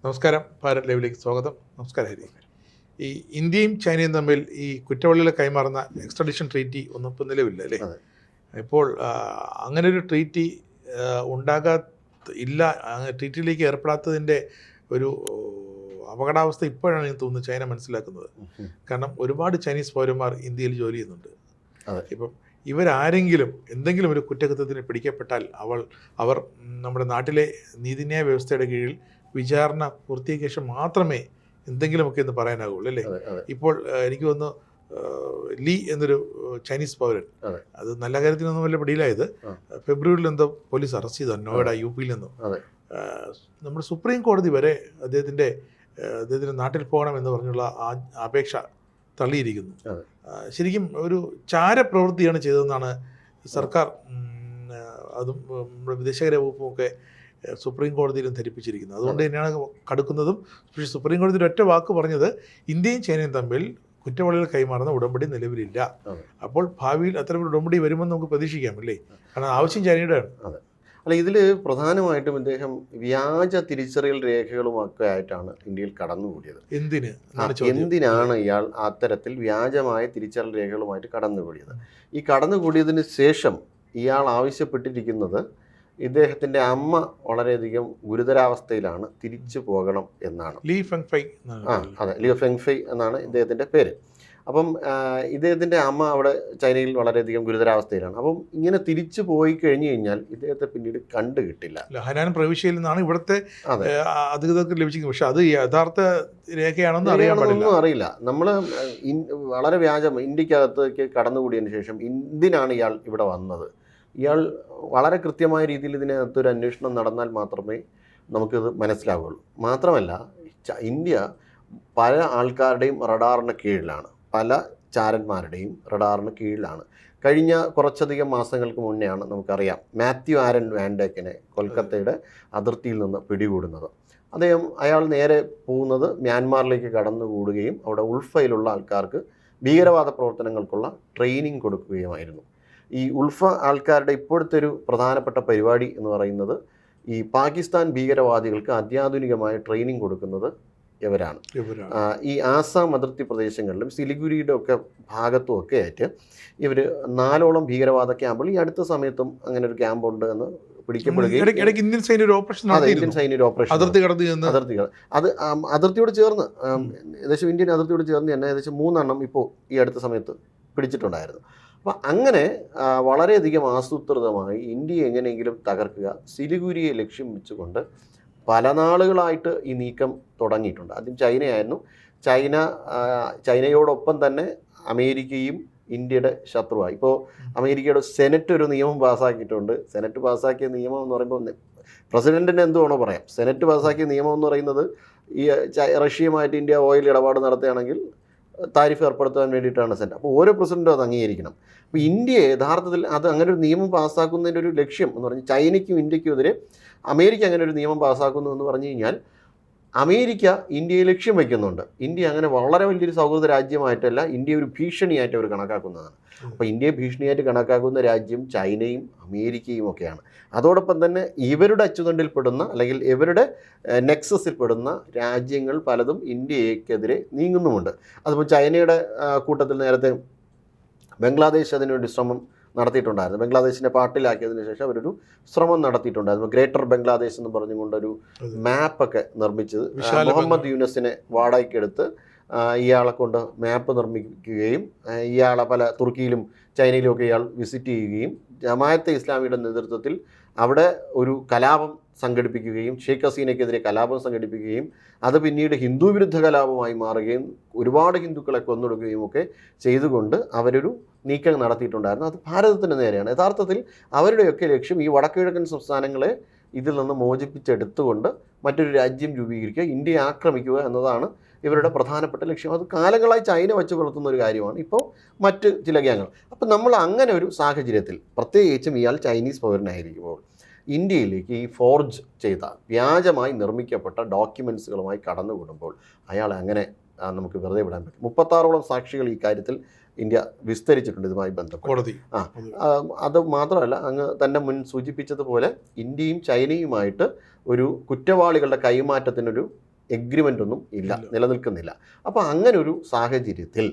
നമസ്കാരം. ഭാരത് ലൈവിലേക്ക് സ്വാഗതം. നമസ്കാരം ഹരി. ഈ ഇന്ത്യയും ചൈനയും തമ്മിൽ ഈ കുറ്റവാളികളെ കൈമാറുന്ന എക്സ്ട്രഡിഷൻ ട്രീറ്റി ഒന്നും ഇപ്പം നിലവില്ല അല്ലേ? ഇപ്പോൾ അങ്ങനെ ഒരു ട്രീറ്റി ട്രീറ്റിയിലേക്ക് ഏർപ്പെടാത്തതിൻ്റെ ഒരു അപകടാവസ്ഥ ഇപ്പോഴാണ് എനിക്ക് തോന്നുന്നത് ചൈന മനസ്സിലാക്കുന്നത്. കാരണം ഒരുപാട് ചൈനീസ് പൗരന്മാർ ഇന്ത്യയിൽ ജോലി ചെയ്യുന്നുണ്ട്. ഇപ്പം ഇവരാരെങ്കിലും എന്തെങ്കിലും ഒരു കുറ്റകൃത്യത്തിന് പിടിക്കപ്പെട്ടാൽ അവർ നമ്മുടെ നാട്ടിലെ നീതിന്യായ വ്യവസ്ഥയുടെ കീഴിൽ വിചാരണ പൂർത്തിയാക്കിയ ശേഷം മാത്രമേ എന്തെങ്കിലുമൊക്കെ എന്ന് പറയാനാകുള്ളൂ അല്ലേ? ഇപ്പോൾ എനിക്ക് തോന്നുന്നു ലീ എന്നൊരു ചൈനീസ് പൗരൻ, അത് നല്ല കാര്യത്തിനൊന്നും വല്ല പിടിയിലായത്, ഫെബ്രുവരിയിൽ എന്തോ പോലീസ് അറസ്റ്റ് ചെയ്തു നോയിഡ യുപിയിൽ നിന്നും. നമ്മുടെ സുപ്രീം കോടതി വരെ അദ്ദേഹത്തിന് നാട്ടിൽ പോകണമെന്ന് പറഞ്ഞുള്ള അപേക്ഷ തള്ളിയിരിക്കുന്നു. ശരിക്കും ഒരു ചാരപ്രവൃത്തിയാണ് ചെയ്തതെന്നാണ് സർക്കാർ, അതും നമ്മുടെ വിദേശകാര്യ വകുപ്പും ഒക്കെ സുപ്രീം കോടതിയിലും ധരിപ്പിച്ചിരിക്കുന്നത്. അതുകൊണ്ട് തന്നെയാണ് കടുക്കുന്നതും. പക്ഷേ സുപ്രീം കോടതി ഒറ്റ വാക്ക് പറഞ്ഞത് ഇന്ത്യയും ചൈനയും തമ്മിൽ കുറ്റവാളികൾ കൈമാറുന്ന ഉടമ്പടി നിലവിലില്ല. അപ്പോൾ ഭാവിയിൽ അത്തരമൊരു ഉടമ്പടി വരുമെന്ന് നമുക്ക് പ്രതീക്ഷിക്കാം അല്ലേ? കാരണം ആവശ്യം ചൈനയുടെയാണ്. അല്ല, ഇതിൽ പ്രധാനമായിട്ടും ഇദ്ദേഹം വ്യാജ തിരിച്ചറിയൽ രേഖകളുമൊക്കെ ആയിട്ടാണ് ഇന്ത്യയിൽ കടന്നുകൂടിയത്. എന്തിനാണ് ഇയാൾ അത്തരത്തിൽ വ്യാജമായ തിരിച്ചറിയൽ രേഖകളുമായിട്ട് കടന്നുകൂടിയത്? ഈ കടന്നുകൂടിയതിന് ശേഷം ഇയാൾ ആവശ്യപ്പെട്ടിരിക്കുന്നത് ഇദ്ദേഹത്തിൻ്റെ അമ്മ വളരെയധികം ഗുരുതരാവസ്ഥയിലാണ്, തിരിച്ചു പോകണം എന്നാണ്. ലീ ഫെങ്ഫൈ. അതെ, ലീ ഫെങ്ഫൈ എന്നാണ് ഇദ്ദേഹത്തിൻ്റെ പേര്. അപ്പം ഇദ്ദേഹത്തിൻ്റെ അമ്മ അവിടെ ചൈനയിൽ വളരെയധികം ഗുരുതരാവസ്ഥയിലാണ്. അപ്പം ഇങ്ങനെ തിരിച്ചു പോയി കഴിഞ്ഞു കഴിഞ്ഞാൽ ഇദ്ദേഹത്തെ പിന്നീട് കണ്ടു കിട്ടില്ല. ഹനാൻ പ്രവിശ്യയിൽ നിന്നാണ് ഇവിടുത്തെ അധികൃതർക്ക് ലഭിച്ചിരിക്കുന്നത്. പക്ഷെ അത് യഥാർത്ഥ രേഖയാണെന്ന് അറിയില്ല. നമ്മൾ വളരെ വ്യാജം ഇന്ത്യക്കകത്തേക്ക് കടന്നുകൂടിയതിന് ശേഷം എന്തിനാണ് ഇയാൾ ഇവിടെ വന്നത്, ഇയാൾ വളരെ കൃത്യമായ രീതിയിൽ ഇതിനകത്തൊരു അന്വേഷണം നടന്നാൽ മാത്രമേ നമുക്കിത് മനസ്സിലാവുകയുള്ളൂ. മാത്രമല്ല, ഇന്ത്യ പല ആൾക്കാരുടെയും റഡാറിന് കീഴിലാണ്, പല ചാരന്മാരുടെയും റഡാറിന് കീഴിലാണ്. കഴിഞ്ഞ കുറച്ചധികം മാസങ്ങൾക്ക് മുന്നെയാണ് നമുക്കറിയാം മാത്യു ആരൻ വാൻഡേക്കിനെ കൊൽക്കത്തയുടെ അതിർത്തിയിൽ നിന്ന് പിടികൂടുന്നത്. അയാൾ നേരെ പോകുന്നത് മ്യാൻമാറിലേക്ക് കടന്നുകൂടുകയും അവിടെ ഉൾഫയിലുള്ള ആൾക്കാർക്ക് ഭീകരവാദ പ്രവർത്തനങ്ങൾക്കുള്ള ട്രെയിനിങ് കൊടുക്കുകയുമായിരുന്നു. ഈ ഉൾഫ ആൾക്കാരുടെ ഇപ്പോഴത്തെ ഒരു പ്രധാനപ്പെട്ട പരിപാടി എന്ന് പറയുന്നത് ഈ പാകിസ്ഥാൻ ഭീകരവാദികൾക്ക് അത്യാധുനികമായ ട്രെയിനിങ് കൊടുക്കുന്നത് ഇവരാണ്. ഈ ആസാം അതിർത്തി പ്രദേശങ്ങളിലും സിലിഗുരിയുടെ ഒക്കെ ഭാഗത്തും ഒക്കെ ആയിട്ട് ഇവർ 4ഓളം ഭീകരവാദ ക്യാമ്പുകൾ ഈ അടുത്ത സമയത്തും അങ്ങനെ ഒരു ക്യാമ്പുണ്ട് എന്ന് പിടിക്കപ്പെടുകയും ഇന്ത്യൻ സൈന്യ ഒരു ഓപ്പറേഷൻ അത് അതിർത്തിയോട് ചേർന്ന് ഏകദേശം ഇന്ത്യൻ അതിർത്തിയോട് ചേർന്ന് തന്നെ ഏകദേശം 3 എണ്ണം ഇപ്പോൾ ഈ അടുത്ത സമയത്ത് പിടിച്ചിട്ടുണ്ടായിരുന്നു. അപ്പം അങ്ങനെ വളരെയധികം ആസൂത്രിതമായി ഇന്ത്യയെ എങ്ങനെയെങ്കിലും തകർക്കുക, സിലിഗുരിയെ ലക്ഷ്യം വെച്ചുകൊണ്ട് പല നാളുകളായിട്ട് ഈ നീക്കം തുടങ്ങിയിട്ടുണ്ട്. ആദ്യം ചൈനയായിരുന്നു. ചൈനയോടൊപ്പം തന്നെ അമേരിക്കയും ഇന്ത്യയുടെ ശത്രുവായി. ഇപ്പോൾ അമേരിക്കയുടെ സെനറ്റ് ഒരു നിയമം പാസ്സാക്കിയിട്ടുണ്ട്. സെനറ്റ് പാസ്സാക്കിയ നിയമം എന്ന് പറയുമ്പോൾ പ്രസിഡന്റിന് എന്ത് വേണോ പറയാം. സെനറ്റ് പാസ്സാക്കിയ നിയമം എന്ന് പറയുന്നത് ഈ റഷ്യയുമായിട്ട് ഇന്ത്യ ഓയിൽ ഇടപാട് നടത്തുകയാണെങ്കിൽ താരിഫ് ഏർപ്പെടുത്താൻ വേണ്ടിയിട്ടാണ് സെനറ്റ്. അപ്പോൾ ഓരോ പ്രസിഡന്റും അത് അംഗീകരിക്കണം. അപ്പോൾ ഇന്ത്യ യഥാർത്ഥത്തിൽ അത് അങ്ങനെ ഒരു നിയമം പാസ്സാക്കുന്നതിൻ്റെ ഒരു ലക്ഷ്യം എന്ന് പറഞ്ഞാൽ ചൈനയ്ക്കും ഇന്ത്യക്കും എതിരെ അമേരിക്ക അങ്ങനെ ഒരു നിയമം പാസ്സാക്കുന്നു എന്ന് പറഞ്ഞു കഴിഞ്ഞാൽ അമേരിക്ക ഇന്ത്യയെ ലക്ഷ്യം വയ്ക്കുന്നുണ്ട്. ഇന്ത്യ അങ്ങനെ വളരെ വലിയൊരു സൗഹൃദ രാജ്യമായിട്ടല്ല, ഇന്ത്യ ഒരു ഭീഷണിയായിട്ട് അവർ കണക്കാക്കുന്നതാണ്. അപ്പോൾ ഇന്ത്യയെ ഭീഷണിയായിട്ട് കണക്കാക്കുന്ന രാജ്യം ചൈനയും അമേരിക്കയും ഒക്കെയാണ്. അതോടൊപ്പം തന്നെ ഇവരുടെ അച്ചുതണ്ടിൽപ്പെടുന്ന അല്ലെങ്കിൽ ഇവരുടെ നെക്സസിൽപ്പെടുന്ന രാജ്യങ്ങൾ പലതും ഇന്ത്യക്കെതിരെ നീങ്ങുന്നുമുണ്ട്. അതിപ്പോൾ ചൈനയുടെ കൂട്ടത്തിൽ നേരത്തെ ബംഗ്ലാദേശ് അതിനുവേണ്ടി ശ്രമം നടത്തിയിട്ടുണ്ടായിരുന്നു. ബംഗ്ലാദേശിനെ പാട്ടിലാക്കിയതിന് ശേഷം അവരൊരു ശ്രമം നടത്തിയിട്ടുണ്ടായിരുന്നു. ഗ്രേറ്റർ ബംഗ്ലാദേശ് എന്ന് പറഞ്ഞുകൊണ്ടൊരു മാപ്പൊക്കെ നിർമ്മിച്ചത് മുഹമ്മദ് യൂനസിനെ വാടകയ്ക്കെടുത്ത് ഇയാളെ കൊണ്ട് മാപ്പ് നിർമ്മിക്കുകയും ഇയാളെ പല തുർക്കിയിലും ചൈനയിലും ഒക്കെ ഇയാൾ വിസിറ്റ് ചെയ്യുകയും ജമാഅത്തെ ഇസ്ലാമിയുടെ നേതൃത്വത്തിൽ അവിടെ ഒരു കലാപം സംഘടിപ്പിക്കുകയും ഷെയ്ഖ് ഹസീനയ്ക്കെതിരെ കലാപം സംഘടിപ്പിക്കുകയും അത് പിന്നീട് ഹിന്ദു വിരുദ്ധ കലാപമായി മാറുകയും ഒരുപാട് ഹിന്ദുക്കളെ കൊന്നൊടുക്കുകയും ഒക്കെ ചെയ്തുകൊണ്ട് അവരൊരു നീക്കം നടത്തിയിട്ടുണ്ടായിരുന്നു. അത് ഭാരതത്തിന് നേരെയാണ്. യഥാർത്ഥത്തിൽ അവരുടെയൊക്കെ ലക്ഷ്യം ഈ വടക്കുകിഴക്കൻ സംസ്ഥാനങ്ങളെ ഇതിൽ നിന്ന് മോചിപ്പിച്ചെടുത്തുകൊണ്ട് മറ്റൊരു രാജ്യം രൂപീകരിക്കുക, ഇന്ത്യയെ ആക്രമിക്കുക എന്നതാണ് ഇവരുടെ പ്രധാനപ്പെട്ട ലക്ഷ്യം. അത് കാലങ്ങളായി ചൈന വെച്ച് പുലർത്തുന്ന ഒരു കാര്യമാണ്. ഇപ്പോൾ മറ്റ് ചില ഗ്യാങ്ങുകൾ. അപ്പം നമ്മൾ അങ്ങനെ ഒരു സാഹചര്യത്തിൽ പ്രത്യേകിച്ചും ഇയാൾ ചൈനീസ് പൗരനായിരിക്കുമ്പോൾ ഇന്ത്യയിലേക്ക് ഈ ഫോർജ് ചെയ്ത വ്യാജമായി നിർമ്മിക്കപ്പെട്ട ഡോക്യുമെൻസുകളുമായി കടന്നുകൂടുമ്പോൾ അയാളെ അങ്ങനെ നമുക്ക് വെറുതെ വിടാൻ പറ്റും. 36ഓളം സാക്ഷികൾ ഈ കാര്യത്തിൽ ഇന്ത്യ വിസ്തരിച്ചിട്ടുണ്ട് ഇതുമായി ബന്ധപ്പെട്ട്. അത് മാത്രമല്ല, അങ്ങ് തന്നെ മുൻ സൂചിപ്പിച്ചതുപോലെ ഇന്ത്യയും ചൈനയുമായിട്ട് ഒരു കുറ്റവാളികളുടെ കൈമാറ്റത്തിനൊരു എഗ്രിമെൻ്റ് ഒന്നും ഇല്ല, നിലനിൽക്കുന്നില്ല. അപ്പോൾ അങ്ങനെ ഒരു സാഹചര്യത്തിൽ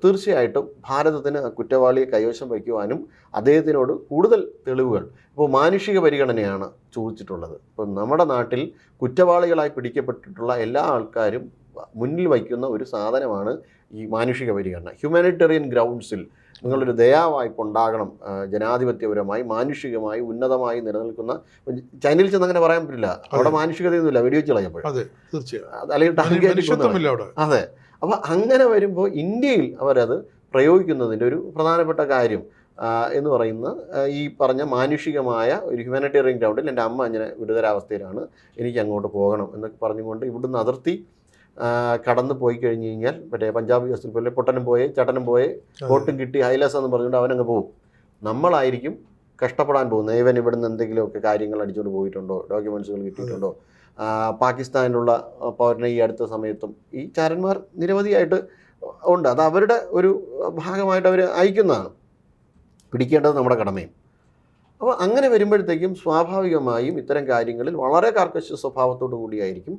തീർച്ചയായിട്ടും ഭാരതത്തിന് കുറ്റവാളിയെ കൈവശം വയ്ക്കുവാനും അദ്ദേഹത്തിനോട് കൂടുതൽ തെളിവുകൾ, ഇപ്പോൾ മാനുഷിക പരിഗണനയാണ് ചോദിച്ചിട്ടുള്ളത്. ഇപ്പോൾ നമ്മുടെ നാട്ടിൽ കുറ്റവാളികളായി പിടിക്കപ്പെട്ടിട്ടുള്ള എല്ലാ ആൾക്കാരും മുന്നിൽ വയ്ക്കുന്ന ഒരു സാധനമാണ് ഈ മാനുഷിക പരിഗണന. ഹ്യൂമാനിറ്റേറിയൻ ഗ്രൗണ്ട്സിൽ നിങ്ങളൊരു ദയാവായ്പ ഉണ്ടാകണം, ജനാധിപത്യപരമായി മാനുഷികമായി ഉന്നതമായി നിലനിൽക്കുന്ന. ചൈനയിൽ ചെന്ന് അങ്ങനെ പറയാൻ പറ്റില്ല, അവിടെ മാനുഷികതയൊന്നുമില്ല, വെടിവെച്ച് കളയപ്പോൾ അല്ലെങ്കിൽ അതെ. അപ്പോൾ അങ്ങനെ വരുമ്പോൾ ഇന്ത്യയിൽ അവരത് പ്രയോഗിക്കുന്നതിൻ്റെ ഒരു പ്രധാനപ്പെട്ട കാര്യം എന്ന് പറയുന്ന ഈ പറഞ്ഞ മാനുഷികമായ ഒരു ഹ്യൂമാനിറ്റേറിയൻ ഗ്രൗണ്ടിൽ എൻ്റെ അമ്മ അങ്ങനെ ഗുരുതരാവസ്ഥയിലാണ്, എനിക്ക് അങ്ങോട്ട് പോകണം എന്നൊക്കെ പറഞ്ഞുകൊണ്ട് ഇവിടുന്ന് അതിർത്തി കടന്നു പോയി കഴിഞ്ഞ് കഴിഞ്ഞാൽ മറ്റേ പഞ്ചാബ് കേസിൽ പോലെ പൊട്ടനും പോയെ ചട്ടനും പോയെ വോട്ടും കിട്ടി ഹൈലാസ് എന്ന് പറഞ്ഞുകൊണ്ട് അവനങ്ങ് പോകും. നമ്മളായിരിക്കും കഷ്ടപ്പെടാൻ പോകുന്നത്. ഇവൻ ഇവിടുന്ന് എന്തെങ്കിലുമൊക്കെ കാര്യങ്ങൾ അടിച്ചുകൊണ്ട് പോയിട്ടുണ്ടോ, ഡോക്യുമെൻറ്റ്സുകൾ കിട്ടിയിട്ടുണ്ടോ. പാകിസ്ഥാനിലുള്ള പൗരനെ ഈ അടുത്ത സമയത്തും ഈ ചാരന്മാർ നിരവധിയായിട്ട് ഉണ്ട്. അത് അവരുടെ ഒരു ഭാഗമായിട്ട് അവർ അയക്കുന്നതാണ്, പിടിക്കേണ്ടത് നമ്മുടെ കടമയും. അപ്പോൾ അങ്ങനെ വരുമ്പോഴത്തേക്കും സ്വാഭാവികമായും ഇത്തരം കാര്യങ്ങളിൽ വളരെ കർക്കശ സ്വഭാവത്തോടു കൂടിയായിരിക്കും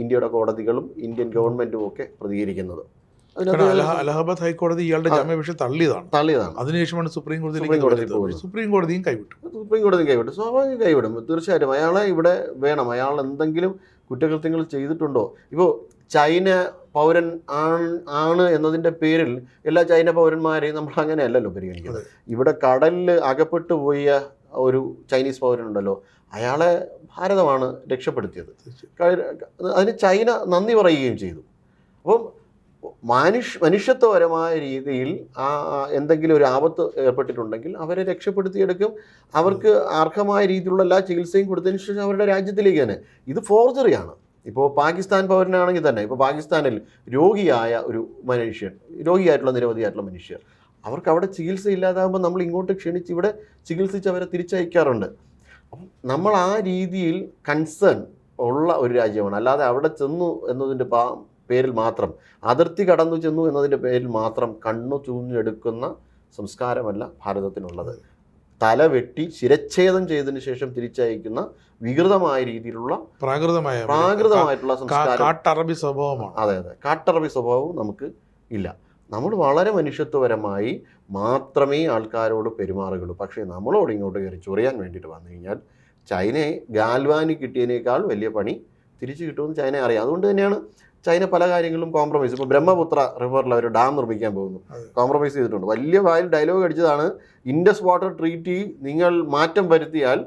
ഇന്ത്യയുടെ കോടതികളും ഇന്ത്യൻ ഗവൺമെൻറ്റും ഒക്കെ പ്രതികരിക്കുന്നത്. അലഹബാദ് ഹൈക്കോടതി ഇയാളുടെ ജാമ്യാപേക്ഷ തള്ളിയതാണ്. അതിനുശേഷമാണ് സുപ്രീം കോടതിയും കൈവിട്ടു. സ്വാഭാവികം കൈവിടും, തീർച്ചയായിട്ടും. അയാളെ ഇവിടെ വേണം. അയാൾ എന്തെങ്കിലും കുറ്റകൃത്യങ്ങൾ ചെയ്തിട്ടുണ്ടോ? ഇപ്പോൾ ചൈന പൗരൻ ആണ് എന്നതിൻ്റെ പേരിൽ എല്ലാ ചൈന പൗരന്മാരെയും നമ്മൾ അങ്ങനെയല്ലല്ലോ പരിഗണിക്കുന്നത്. ഇവിടെ കടലിൽ അകപ്പെട്ടു പോയ ഒരു ചൈനീസ് പൗരനുണ്ടല്ലോ, അയാളെ ഭാരതമാണ് രക്ഷപ്പെടുത്തിയത്. അതിന് ചൈന നന്ദി പറയുകയും ചെയ്തു. അപ്പം മനുഷ്യത്വപരമായ രീതിയിൽ എന്തെങ്കിലും ഒരു ആപത്ത് ഏർപ്പെട്ടിട്ടുണ്ടെങ്കിൽ അവരെ രക്ഷപ്പെടുത്തിയെടുക്കും. അവർക്ക് അർഹമായ രീതിയിലുള്ള എല്ലാ ചികിത്സയും കൊടുത്തതിന് ശേഷം അവരുടെ രാജ്യത്തിലേക്ക് തന്നെ. ഇത് ഫോർജറിയാണ്. ഇപ്പോൾ പാകിസ്ഥാൻ പൗരനാണെങ്കിൽ തന്നെ, ഇപ്പോൾ പാകിസ്ഥാനിൽ രോഗിയായിട്ടുള്ള നിരവധിയായിട്ടുള്ള മനുഷ്യർ, അവർക്ക് അവിടെ ചികിത്സ ഇല്ലാതാകുമ്പോൾ നമ്മൾ ഇങ്ങോട്ട് ക്ഷണിച്ച് ഇവിടെ ചികിത്സിച്ച് അവരെ തിരിച്ചയക്കാറുണ്ട്. അപ്പം നമ്മൾ ആ രീതിയിൽ കൺസേൺ ഉള്ള ഒരു രാജ്യമാണ്. അല്ലാതെ അവിടെ ചെന്നു എന്നതിൻ്റെ പേരിൽ മാത്രം, അതിർത്തി കടന്നു ചെന്നു എന്നതിൻ്റെ പേരിൽ മാത്രം കണ്ണു ചൂഞ്ഞെടുക്കുന്ന സംസ്കാരമല്ല ഭാരതത്തിനുള്ളത്. തല വെട്ടി ശിരച്ഛേദം ചെയ്തതിന് ശേഷം തിരിച്ചയക്കുന്ന വികൃതമായ രീതിയിലുള്ള പ്രാകൃതമായിട്ടുള്ള സംസ്കാരം, കാട്ടറബി സ്വഭാവമാണ്. അതെ, കാട്ടറബി സ്വഭാവവും നമുക്ക് ഇല്ല. നമ്മൾ വളരെ മനുഷ്യത്വപരമായി മാത്രമേ ആൾക്കാരോട് പെരുമാറുകയുള്ളൂ. പക്ഷേ നമ്മളോട് ഇങ്ങോട്ട് കയറി ചൊറിയാൻ വേണ്ടിയിട്ട് വന്നു കഴിഞ്ഞാൽ ചൈനയെ ഗാൽവാനി കിട്ടിയതിനേക്കാൾ വലിയ പണി തിരിച്ചു കിട്ടുമെന്ന് ചൈന അറിയാം. അതുകൊണ്ട് തന്നെയാണ് ചൈന പല കാര്യങ്ങളിലും കോംപ്രമൈസ്. ഇപ്പോൾ ബ്രഹ്മപുത്ര റിവറിൽ അവർ ഡാം നിർമ്മിക്കാൻ പോകുന്നു, കോംപ്രമൈസ് ചെയ്തിട്ടുണ്ട്. വലിയ വായിൽ ഡയലോഗ് അടിച്ചതാണ്, ഇൻഡസ് വാട്ടർ ട്രീറ്റി നിങ്ങൾ മാറ്റം വരുത്തിയാൽ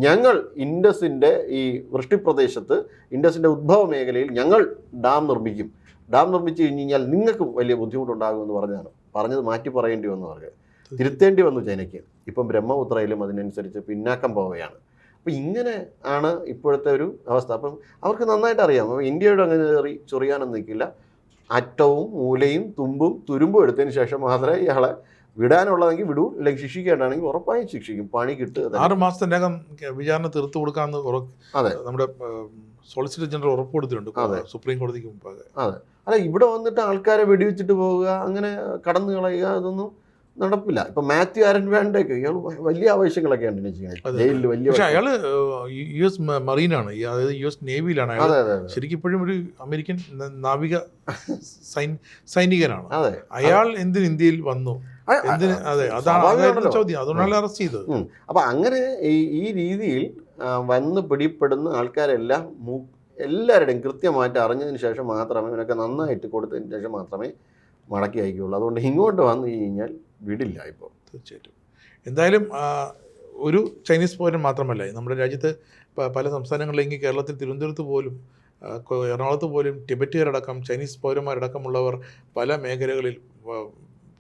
ഞങ്ങൾ ഇൻഡസിൻ്റെ ഈ വൃഷ്ടിപ്രദേശത്ത്, ഇൻഡസിൻ്റെ ഉദ്ഭവ മേഖലയിൽ ഞങ്ങൾ ഡാം നിർമ്മിക്കും. ഡാം നിർമ്മിച്ചു കഴിഞ്ഞ് കഴിഞ്ഞാൽ നിങ്ങൾക്കും വലിയ ബുദ്ധിമുട്ടുണ്ടാകുമെന്ന് പറഞ്ഞത് മാറ്റി പറയേണ്ടി വന്നു, അവർക്ക് തിരുത്തേണ്ടി വന്നു ചൈനയ്ക്ക്. ഇപ്പം ബ്രഹ്മപുത്രയിലും അതിനനുസരിച്ച് പിന്നാക്കം പോവുകയാണ്. അപ്പോൾ ഇങ്ങനെ ആണ് ഇപ്പോഴത്തെ ഒരു അവസ്ഥ. അപ്പം അവർക്ക് നന്നായിട്ട് അറിയാം. അപ്പം ഇന്ത്യയോട് അങ്ങനെ ചൊറിയാനൊന്നും നിൽക്കില്ല. അറ്റവും മൂലയും തുമ്പും തുരുമ്പും എടുത്തതിന് ശേഷം മാത്രമേ ഇയാളെ വിടാനുള്ളതെങ്കിൽ വിടൂ, അല്ലെങ്കിൽ ശിക്ഷിക്കേണ്ടതാണെങ്കിൽ ഉറപ്പായും ശിക്ഷിക്കും. പണി കിട്ടുക 6 മാസത്തിനകം വിചാരണ തീർത്തു കൊടുക്കാമെന്ന് നമ്മുടെ സോളിസിറ്റർ ജനറൽ ഉറപ്പ് കൊടുത്തിട്ടുണ്ട് സുപ്രീം കോടതിക്ക് മുമ്പാകെ. അതെ, അല്ല ഇവിടെ വന്നിട്ട് ആൾക്കാരെ വെടിവെച്ചിട്ട് പോവുക, അങ്ങനെ കടന്നു കളയുക, അതൊന്നും നടപ്പില്ല. ഇപ്പൊ മാത്യു ആരൻ വേണ്ടേക്ക് ഇയാൾ വലിയ ആവശ്യങ്ങളൊക്കെയാണ് ജയിലിൽ. വലിയ അയാള് US മറീനാണ്, അതായത് US നേവിയിലാണ്. ശരിക്കും ഇപ്പോഴും ഒരു അമേരിക്കൻ നാവിക സൈനികനാണ്. അയാൾ എന്തിന് ഇന്ത്യയിൽ വന്നു, എന്തിന്? അതെ, അതാണ് ചോദ്യം. അതുകൊണ്ടാണ് അറസ്റ്റ് ചെയ്തത്. അപ്പൊ അങ്ങനെ ഈ രീതിയിൽ വന്ന് പിടിപ്പെടുന്ന ആൾക്കാരെല്ലാം എല്ലാവരുടെയും കൃത്യമായിട്ട് അറിഞ്ഞതിന് ശേഷം മാത്രമേ, ഇവനൊക്കെ നന്നായിട്ട് കൊടുത്തതിന് ശേഷം മാത്രമേ മടക്കി അയക്കുകയുള്ളൂ. അതുകൊണ്ട് ഇങ്ങോട്ട് വന്നു കഴിഞ്ഞാൽ വിടില്ല ഇപ്പോൾ. തീർച്ചയായിട്ടും. എന്തായാലും ഒരു ചൈനീസ് പൗരൻ മാത്രമല്ല, നമ്മുടെ രാജ്യത്ത് പല സംസ്ഥാനങ്ങളിലേക്ക്, കേരളത്തിൽ തിരുവനന്തപുരത്ത് പോലും എറണാകുളത്ത് പോലും ടിബറ്റുകാരടക്കം ചൈനീസ് പൗരന്മാരടക്കമുള്ളവർ പല മേഖലകളിൽ,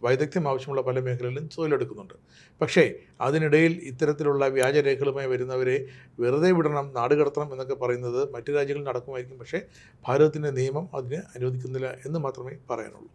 വൈദഗ്ധ്യം ആവശ്യമുള്ള പല മേഖലകളിലും തൊഴിലെടുക്കുന്നുണ്ട്. പക്ഷേ അതിനിടയിൽ ഇത്തരത്തിലുള്ള വ്യാജരേഖകളുമായി വരുന്നവരെ വെറുതെ വിടണം, നാടുകടത്തണം എന്നൊക്കെ പറയുന്നത് മറ്റു രാജ്യങ്ങളിൽ നടക്കുമായിരിക്കും. പക്ഷേ ഭാരതത്തിൻ്റെ നിയമം അതിനെ അനുവദിക്കുന്നില്ല എന്ന് മാത്രമേ പറയാനുള്ളൂ.